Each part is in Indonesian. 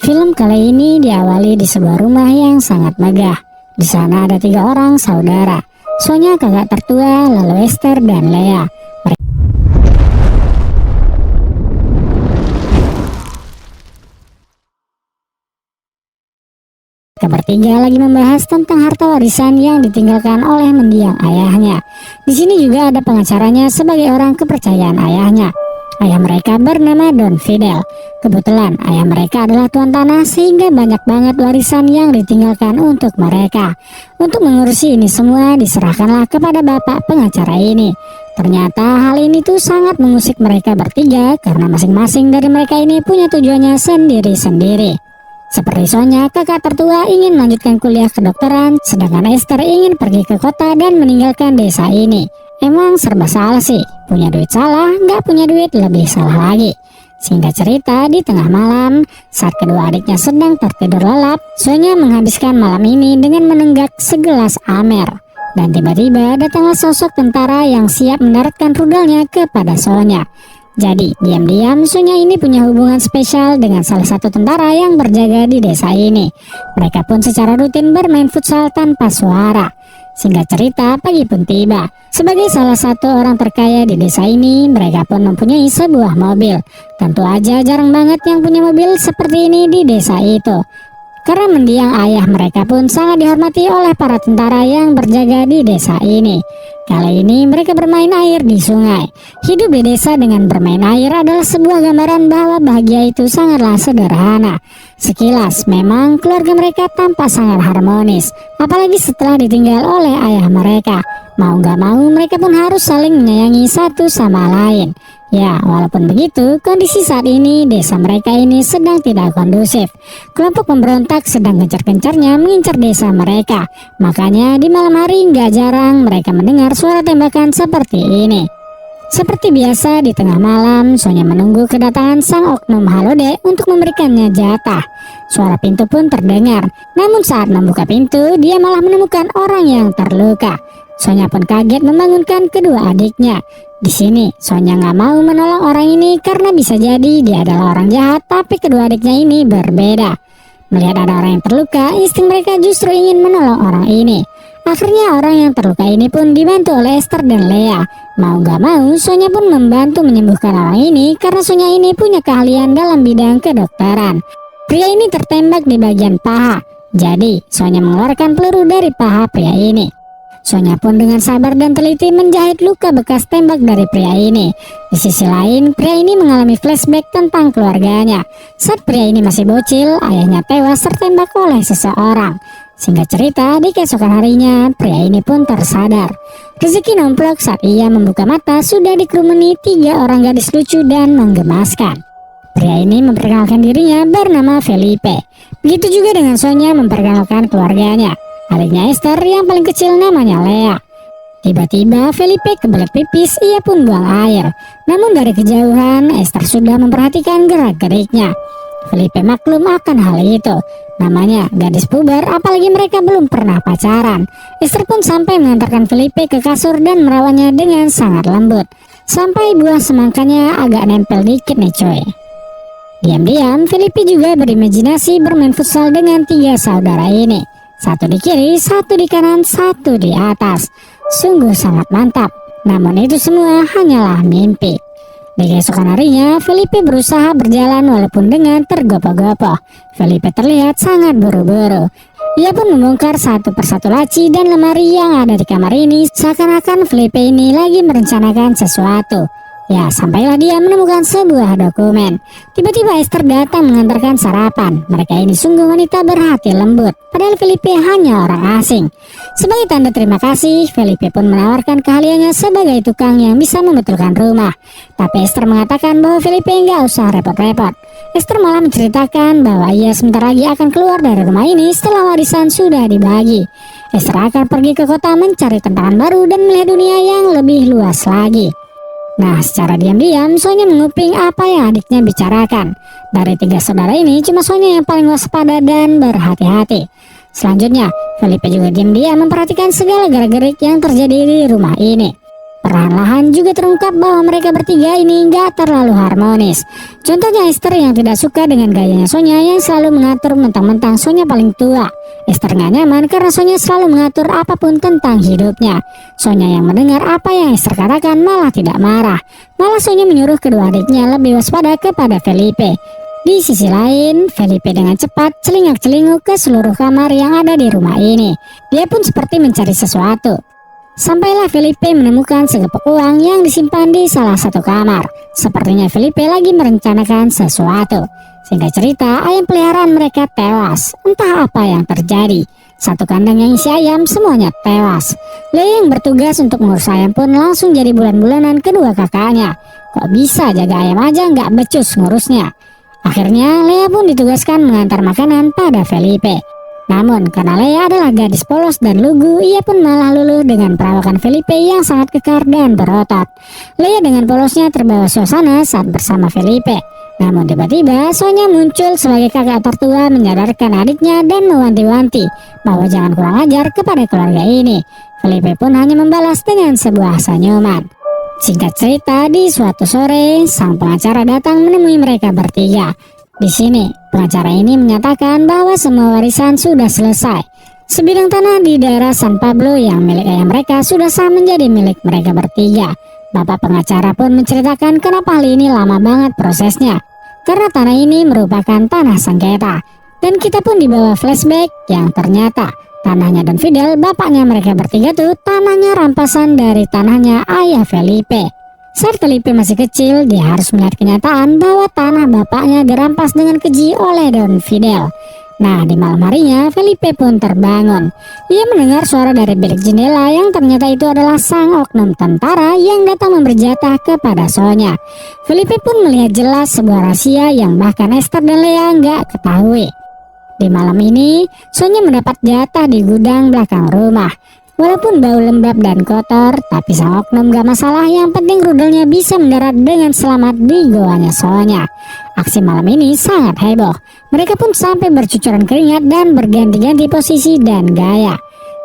Film kali ini diawali di sebuah rumah yang sangat megah. Di sana ada 3 orang saudara, Sonya kakak tertua, lalu Esther dan Lea. Mereka bertiga lagi membahas tentang harta warisan yang ditinggalkan oleh mendiang ayahnya. Di sini juga ada pengacaranya sebagai orang kepercayaan ayahnya. Ayah mereka bernama Don Fidel. Kebetulan ayah mereka adalah tuan tanah sehingga banyak banget warisan yang ditinggalkan untuk mereka. Untuk mengurusi ini semua diserahkanlah kepada bapak pengacara ini. Ternyata hal ini tuh sangat mengusik mereka bertiga karena masing-masing dari mereka ini punya tujuannya sendiri-sendiri. Seperti Sonya, kakak tertua ingin melanjutkan kuliah kedokteran, sedangkan Esther ingin pergi ke kota dan meninggalkan desa ini. Emang serba salah sih, punya duit salah, nggak punya duit lebih salah lagi. Singkat cerita, di tengah malam, saat kedua adiknya sedang tertidur lelap, Sonya menghabiskan malam ini dengan menenggak segelas amer. Dan tiba-tiba datanglah sosok tentara yang siap mendaratkan rudalnya kepada Sonya. Jadi, diam-diam Sonya ini punya hubungan spesial dengan salah satu tentara yang berjaga di desa ini. Mereka pun secara rutin bermain futsal tanpa suara. Singkat cerita, pagi pun tiba. Sebagai salah satu orang terkaya di desa ini, mereka pun mempunyai sebuah mobil. Tentu aja jarang banget yang punya mobil seperti ini di desa itu. Karena mendiang ayah mereka pun sangat dihormati oleh para tentara yang berjaga di desa ini. Kali ini mereka bermain air di sungai. Hidup di desa dengan bermain air adalah sebuah gambaran bahwa bahagia itu sangatlah sederhana. Sekilas memang keluarga mereka tampak sangat harmonis, apalagi setelah ditinggal oleh ayah mereka. Mau gak mau mereka pun harus saling menyayangi satu sama lain. Ya, walaupun begitu, kondisi saat ini desa mereka ini sedang tidak kondusif. Kelompok pemberontak sedang gencar-gencarnya mengincar desa mereka. Makanya di malam hari nggak jarang mereka mendengar suara tembakan seperti ini. Seperti biasa di tengah malam, Sonya menunggu kedatangan sang oknum Halode untuk memberikannya jatah. Suara pintu pun terdengar. Namun saat membuka pintu, dia malah menemukan orang yang terluka. Sonya pun kaget membangunkan kedua adiknya. Di sini Sonya nggak mau menolong orang ini karena bisa jadi dia adalah orang jahat, tapi kedua adiknya ini berbeda. Melihat ada orang yang terluka, insting mereka justru ingin menolong orang ini. Akhirnya orang yang terluka ini pun dibantu oleh Esther dan Lea. Mau nggak mau, Sonya pun membantu menyembuhkan orang ini karena Sonya ini punya keahlian dalam bidang kedokteran. Pria ini tertembak di bagian paha, jadi Sonya mengeluarkan peluru dari paha pria ini. Sonya pun dengan sabar dan teliti menjahit luka bekas tembak dari pria ini. Di sisi lain, pria ini mengalami flashback tentang keluarganya. Saat pria ini masih bocil, ayahnya tewas tertembak oleh seseorang. Singkat cerita, di keesokan harinya, pria ini pun tersadar. Rezeki nomplok saat ia membuka mata sudah dikerumuni 3 orang gadis lucu dan menggemaskan. Pria ini memperkenalkan dirinya bernama Felipe. Begitu juga dengan Sonya memperkenalkan keluarganya. Adiknya Esther yang paling kecil namanya Lea. Tiba-tiba Felipe kebelet pipis, ia pun buang air. Namun dari kejauhan Esther sudah memperhatikan gerak-geriknya. Felipe maklum akan hal itu. Namanya gadis puber, apalagi mereka belum pernah pacaran. Esther pun sampai mengantarkan Felipe ke kasur dan merawatnya dengan sangat lembut. Sampai buah semangkanya agak nempel dikit nih coy. Diam-diam Felipe juga berimajinasi bermain futsal dengan 3 saudara ini. Satu di kiri, satu di kanan, satu di atas. Sungguh sangat mantap. Namun itu semua hanyalah mimpi. Di keesokan harinya, Felipe berusaha berjalan walaupun dengan tergopoh-gopoh. Felipe terlihat sangat buru-buru. Ia pun membongkar satu persatu laci dan lemari yang ada di kamar ini. Seakan-akan Felipe ini lagi merencanakan sesuatu. Ya, sampailah dia menemukan sebuah dokumen. Tiba-tiba Esther datang mengantarkan sarapan. Mereka ini sungguh wanita berhati lembut. Padahal Felipe hanya orang asing. Sebagai tanda terima kasih, Felipe pun menawarkan keahliannya sebagai tukang yang bisa membetulkan rumah. Tapi Esther mengatakan bahwa Felipe nggak usah repot-repot. Esther malah menceritakan bahwa ia sebentar lagi akan keluar dari rumah ini setelah warisan sudah dibagi. Esther akan pergi ke kota mencari tantangan baru dan melihat dunia yang lebih luas lagi. Nah, secara diam-diam Sonya menguping apa yang adiknya bicarakan. Dari 3 saudara ini, cuma Sonya yang paling waspada dan berhati-hati. Selanjutnya, Felipe juga diam-diam memperhatikan segala gerak-gerik yang terjadi di rumah ini. Perlahan-lahan juga terungkap bahwa mereka bertiga ini nggak terlalu harmonis. Contohnya Esther yang tidak suka dengan gayanya Sonya yang selalu mengatur mentang-mentang Sonya paling tua. Esther nggak nyaman karena Sonya selalu mengatur apapun tentang hidupnya. Sonya yang mendengar apa yang Esther katakan malah tidak marah. Malah Sonya menyuruh kedua adiknya lebih waspada kepada Felipe. Di sisi lain, Felipe dengan cepat celingak-celinguk ke seluruh kamar yang ada di rumah ini. Dia pun seperti mencari sesuatu. Sampailah Felipe menemukan segepok uang yang disimpan di salah satu kamar. Sepertinya Felipe lagi merencanakan sesuatu. Singkat cerita, ayam peliharaan mereka tewas. Entah apa yang terjadi. Satu kandang yang isi ayam semuanya tewas. Lea yang bertugas untuk mengurus ayam pun langsung jadi bulan-bulanan kedua kakaknya. Kok bisa jaga ayam aja nggak becus ngurusnya? Akhirnya Lea pun ditugaskan mengantar makanan pada Felipe. Namun karena Lea adalah gadis polos dan lugu, ia pun malah luluh dengan perawakan Felipe yang sangat kekar dan berotot. Lea dengan polosnya terbawa suasana saat bersama Felipe. Namun tiba-tiba Sonya muncul sebagai kakak tertua menyadarkan adiknya dan mewanti-wanti bahwa jangan kurang ajar kepada keluarga ini. Felipe pun hanya membalas dengan sebuah senyuman. Singkat cerita, di suatu sore sang pengacara datang menemui mereka bertiga. Di sini, pengacara ini menyatakan bahwa semua warisan sudah selesai. Sebidang tanah di daerah San Pablo yang milik ayah mereka sudah sah menjadi milik mereka bertiga. Bapak pengacara pun menceritakan kenapa hal ini lama banget prosesnya. Karena tanah ini merupakan tanah sengketa. Dan kita pun dibawa flashback yang ternyata tanahnya Don Fidel, bapaknya mereka bertiga tuh tanahnya rampasan dari tanahnya ayah Felipe. Saat Felipe masih kecil, dia harus melihat kenyataan bahwa tanah bapaknya dirampas dengan keji oleh Don Fidel. Nah, di malam harinya, Felipe pun terbangun. Ia mendengar suara dari bilik jendela yang ternyata itu adalah sang oknum tentara yang datang memberi jatah kepada Sonya. Felipe pun melihat jelas sebuah rahasia yang bahkan Esther dan Lea nggak ketahui. Di malam ini, Sonya mendapat jatah di gudang belakang rumah. Walaupun bau lembab dan kotor, tapi sang oknum gak masalah, yang penting rudelnya bisa mendarat dengan selamat di goanya Sonya. Aksi malam ini sangat heboh. Mereka pun sampai bercucuran keringat dan berganti-ganti posisi dan gaya.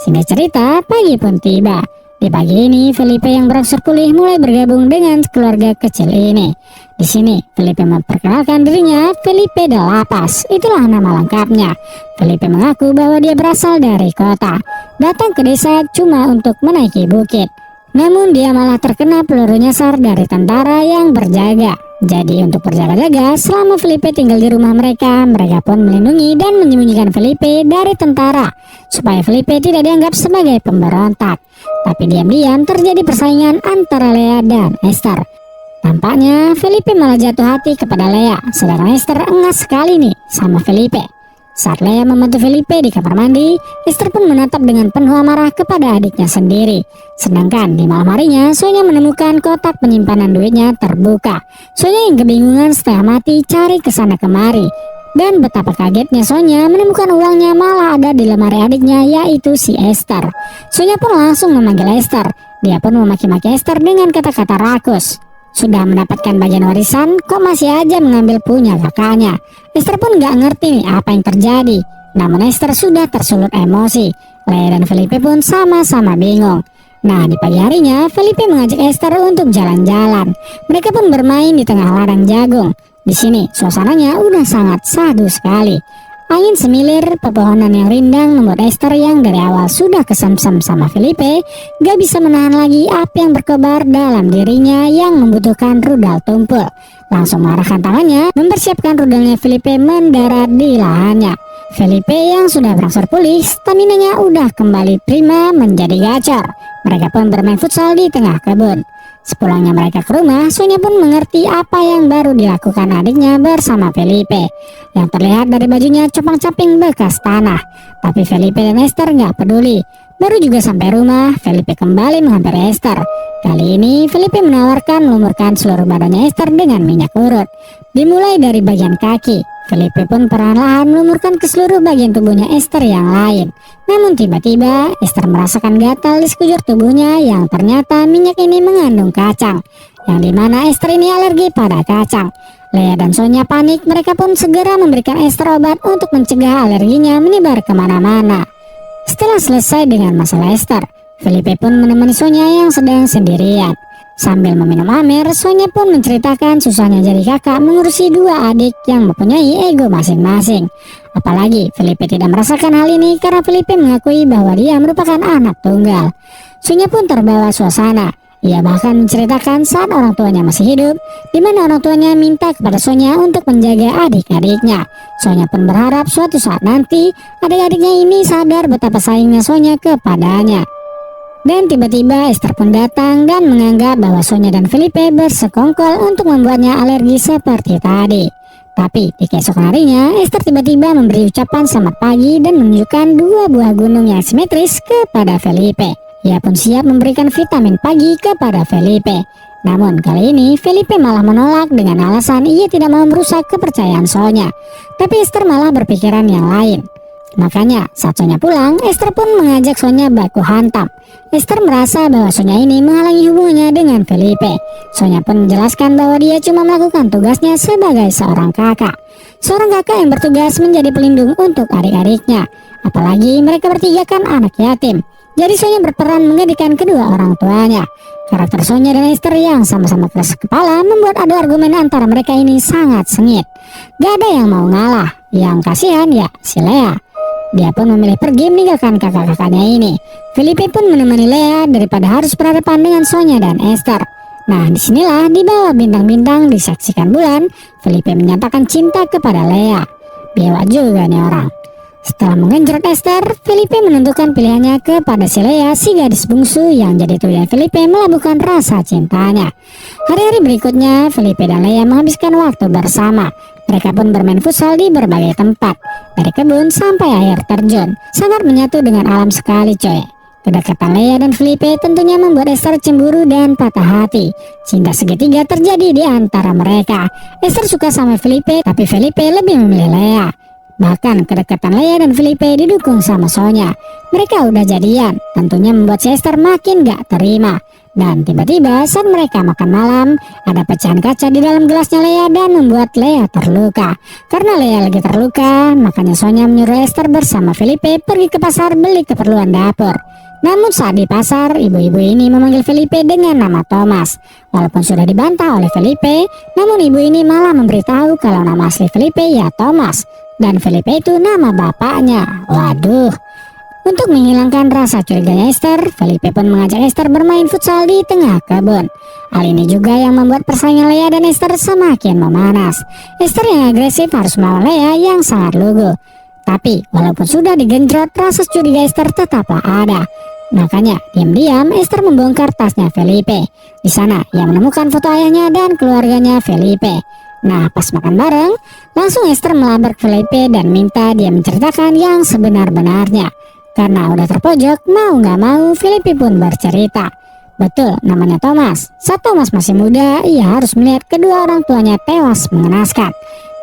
Singkat cerita, pagi pun tiba. Di pagi ini, Felipe yang berangsur pulih mulai bergabung dengan keluarga kecil ini. Di sini, Felipe memperkenalkan dirinya Felipe de La Paz. Itulah nama lengkapnya. Felipe mengaku bahwa dia berasal dari kota, datang ke desa cuma untuk menaiki bukit. Namun dia malah terkena peluru nyasar dari tentara yang berjaga. Jadi untuk berjaga-jaga selama Felipe tinggal di rumah mereka pun melindungi dan menyembunyikan Felipe dari tentara supaya Felipe tidak dianggap sebagai pemberontak. Tapi diam-diam terjadi persaingan antara Lea dan Esther. Tampaknya Felipe malah jatuh hati kepada Lea, sedangkan Esther engas sekali nih sama Felipe. Saat Lea membantu Felipe di kamar mandi, Esther pun menatap dengan penuh amarah kepada adiknya sendiri. Sedangkan di malam harinya, Sonya menemukan kotak penyimpanan duitnya terbuka. Sonya yang kebingungan setengah mati cari kesana kemari. Dan betapa kagetnya Sonya menemukan uangnya malah ada di lemari adiknya, yaitu si Esther. Sonya pun langsung memanggil Esther. Dia pun memaki-maki Esther dengan kata-kata rakus. Sudah mendapatkan bagian warisan, kok masih aja mengambil punya kakaknya? Esther pun gak ngerti nih apa yang terjadi. Namun Esther sudah tersulut emosi. Lea dan Felipe pun sama-sama bingung. Nah, di pagi harinya, Felipe mengajak Esther untuk jalan-jalan. Mereka pun bermain di tengah ladang jagung. Di sini, suasananya udah sangat sahdu sekali. Angin semilir, pepohonan yang rindang membuat Esther yang dari awal sudah kesemsem sama Felipe gak bisa menahan lagi api yang berkobar dalam dirinya yang membutuhkan rudal tumpul. Langsung mengarahkan tangannya mempersiapkan rudalnya Felipe mendarat di lahannya. Felipe yang sudah berangsur pulih, staminanya udah kembali prima menjadi gacor. Mereka pun bermain futsal di tengah kebun. Sepulangnya mereka ke rumah, Sonya pun mengerti apa yang baru dilakukan adiknya bersama Felipe. Yang terlihat dari bajunya compang-camping bekas tanah. Tapi Felipe dan Esther gak peduli. Baru juga sampai rumah, Felipe kembali menghampiri Esther. Kali ini Felipe menawarkan melumurkan seluruh badannya Esther dengan minyak urut. Dimulai dari bagian kaki. Felipe pun perlahan-lahan melumurkan ke seluruh bagian tubuhnya Esther yang lain. Namun tiba-tiba Esther merasakan gatal di sekujur tubuhnya yang ternyata minyak ini mengandung kacang. Yang dimana Esther ini alergi pada kacang. Lea dan Sonya panik, mereka pun segera memberikan Esther obat untuk mencegah alerginya menyebar kemana-mana. Setelah selesai dengan masalah Esther, Felipe pun menemani Sonya yang sedang sendirian. Sambil meminum amer, Sonya pun menceritakan susahnya jadi kakak mengurusi dua adik yang mempunyai ego masing-masing. Apalagi Felipe tidak merasakan hal ini karena Felipe mengakui bahwa dia merupakan anak tunggal. Sonya pun terbawa suasana. Ia bahkan menceritakan saat orang tuanya masih hidup, di mana orang tuanya minta kepada Sonya untuk menjaga adik-adiknya. Sonya pun berharap suatu saat nanti adik-adiknya ini sadar betapa sayangnya Sonya kepadanya. Dan tiba-tiba Esther pun datang dan menganggap bahwa Sonya dan Felipe bersekongkol untuk membuatnya alergi seperti tadi. Tapi di keesokan harinya, Esther tiba-tiba memberi ucapan selamat pagi dan menunjukkan dua buah gunung yang simetris kepada Felipe. Ia pun siap memberikan vitamin pagi kepada Felipe. Namun kali ini Felipe malah menolak dengan alasan ia tidak mau merusak kepercayaan Sonya. Tapi Esther malah berpikiran yang lain. Makanya saat Sonya pulang, Esther pun mengajak Sonya baku hantam. Esther merasa bahwa Sonya ini menghalangi hubungannya dengan Felipe. Sonya pun menjelaskan bahwa dia cuma melakukan tugasnya sebagai seorang kakak. Seorang kakak yang bertugas menjadi pelindung untuk adik-adiknya. Apalagi mereka bertiga kan anak yatim. Jadi Sonya berperan menggantikan kedua orang tuanya. Karakter Sonya dan Esther yang sama-sama keras kepala membuat adu argumen antara mereka ini sangat sengit. Gak ada yang mau ngalah. Yang kasihan ya si Lea. Dia pun memilih pergi meninggalkan kakak-kakaknya ini. Felipe pun menemani Lea daripada harus berhadapan dengan Sonya dan Esther. Nah, disinilah di bawah bintang-bintang disaksikan bulan, Felipe menyatakan cinta kepada Lea. Biawak juga nih orang. Setelah menggenjot Esther, Felipe menentukan pilihannya kepada si Lea, si gadis bungsu yang jadi tujuan Felipe melabuhkan rasa cintanya. Hari-hari berikutnya, Felipe dan Lea menghabiskan waktu bersama. Mereka pun bermain futsal di berbagai tempat, dari kebun sampai air terjun. Sangat menyatu dengan alam sekali coy. Kedekatan Lea dan Felipe tentunya membuat Esther cemburu dan patah hati. Cinta segitiga terjadi di antara mereka. Esther suka sama Felipe, tapi Felipe lebih memilih Lea. Bahkan kedekatan Lea dan Felipe didukung sama Sonya. Mereka udah jadian, tentunya membuat si Esther makin gak terima. Dan tiba-tiba saat mereka makan malam, ada pecahan kaca di dalam gelasnya Lea dan membuat Lea terluka. Karena Lea lagi terluka, makanya Sonya menyuruh Esther bersama Felipe pergi ke pasar beli keperluan dapur. Namun saat di pasar, ibu-ibu ini memanggil Felipe dengan nama Thomas. Walaupun sudah dibantah oleh Felipe, namun ibu ini malah memberitahu kalau nama asli Felipe ya Thomas. Dan Felipe itu nama bapaknya. Waduh. Untuk menghilangkan rasa curiganya Esther, Felipe pun mengajak Esther bermain futsal di tengah kebun. Hal ini juga yang membuat persaingan Lea dan Esther semakin memanas. Esther yang agresif harus melawan Lea yang sangat lugu. Tapi walaupun sudah digenjot, rasa curiga Esther tetaplah ada. Makanya diam-diam Esther membongkar tasnya Felipe. Di sana ia menemukan foto ayahnya dan keluarganya Felipe. Nah, pas makan bareng, langsung Esther melabrak Felipe dan minta dia menceritakan yang sebenar-benarnya. Karena udah terpojok, mau gak mau Felipe pun bercerita. Betul, namanya Thomas. Saat Thomas masih muda, ia harus melihat kedua orang tuanya tewas mengenaskan.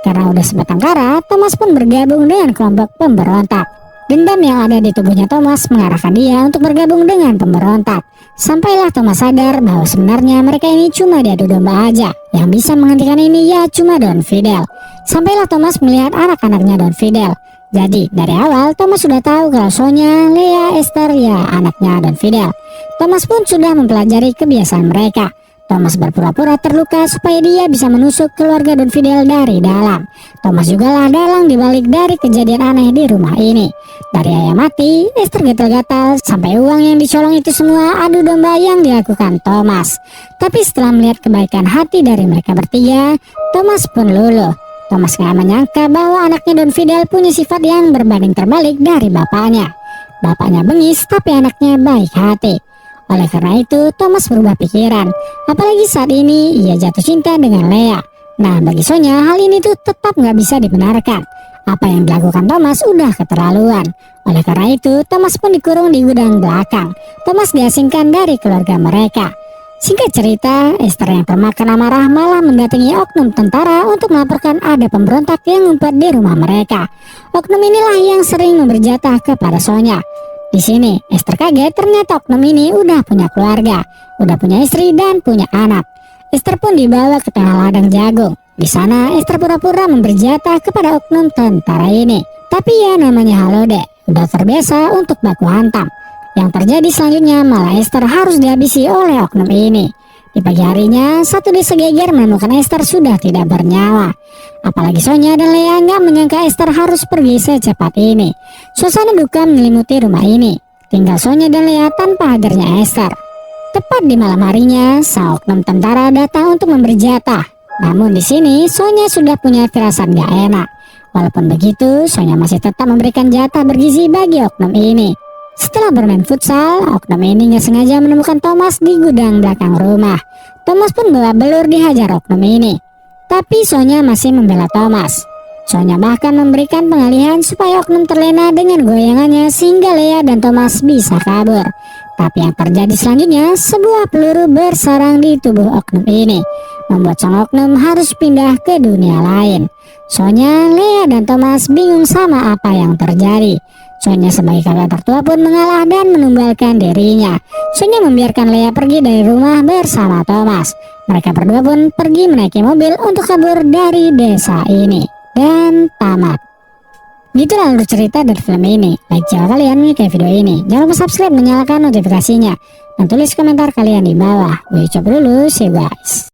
Karena udah sebatang kara, Thomas pun bergabung dengan kelompok pemberontak. Dendam yang ada di tubuhnya Thomas mengarahkan dia untuk bergabung dengan pemberontak. Sampailah Thomas sadar bahwa sebenarnya mereka ini cuma diadu domba aja. Yang bisa menghentikan ini ya cuma Don Fidel. Sampailah Thomas melihat anak-anaknya Don Fidel. Jadi dari awal Thomas sudah tahu kalau Sonya, Lea, Esther ya anaknya Don Fidel. Thomas pun sudah mempelajari kebiasaan mereka. Thomas berpura-pura terluka supaya dia bisa menusuk keluarga Don Fidel dari dalam. Thomas juga lah dalang dibalik dari kejadian aneh di rumah ini. Dari ayah mati, Esther gatal-gatal, sampai uang yang dicolong itu semua adu domba yang dilakukan Thomas. Tapi setelah melihat kebaikan hati dari mereka bertiga, Thomas pun luluh. Thomas gak menyangka bahwa anaknya Don Fidel punya sifat yang berbanding terbalik dari bapaknya. Bapaknya bengis tapi anaknya baik hati. Oleh karena itu Thomas berubah pikiran. Apalagi saat ini ia jatuh cinta dengan Lea. Nah bagi Sonya hal ini tuh tetap gak bisa dibenarkan. Apa yang dilakukan Thomas udah keterlaluan. Oleh karena itu Thomas pun dikurung di gudang belakang. Thomas diasingkan dari keluarga mereka. Singkat cerita, Esther yang termakan amarah malah mendatangi oknum tentara untuk melaporkan ada pemberontak yang ngumpet di rumah mereka. Oknum inilah yang sering memberi jatah kepada Sonya. Di sini, Esther kaget ternyata oknum ini udah punya keluarga, udah punya istri dan punya anak. Esther pun dibawa ke tengah ladang jagung. Di sana, Esther pura-pura memberi jatah kepada oknum tentara ini. Tapi ya namanya halo dek, udah terbiasa untuk baku hantam. Yang terjadi selanjutnya malah Esther harus dihabisi oleh oknum ini. Di pagi harinya, satu desa geger menemukan Esther sudah tidak bernyawa. Apalagi Sonya dan Lea nggak menyangka Esther harus pergi secepat ini. Suasana duka menyelimuti rumah ini. Tinggal Sonya dan Lea tanpa hadirnya Esther. Tepat di malam harinya, sang oknum tentara datang untuk memberi jatah. Namun di sini Sonya sudah punya firasat gak enak. Walaupun begitu, Sonya masih tetap memberikan jatah bergizi bagi oknum ini. Setelah bermain futsal, oknum ini nggak sengaja menemukan Thomas di gudang belakang rumah. Thomas pun bawa belur dihajar oknum ini. Tapi Sonya masih membela Thomas. Sonya bahkan memberikan pengalihan supaya oknum terlena dengan goyangannya sehingga Lea dan Thomas bisa kabur. Tapi yang terjadi selanjutnya, sebuah peluru bersarang di tubuh oknum ini, membuat sang oknum harus pindah ke dunia lain. Sonya, Lea, dan Thomas bingung sama apa yang terjadi. Sonya sebagai kakak tertua pun mengalah dan menumbalkan dirinya. Sonya membiarkan Lea pergi dari rumah bersama Thomas. Mereka berdua pun pergi menaiki mobil untuk kabur dari desa ini. Dan tamat. Gitulah alur cerita dari film ini. Like jika kalian menyukai video ini. Jangan lupa subscribe, menyalakan notifikasinya, dan tulis komentar kalian di bawah. Gue coba dulu, see you guys.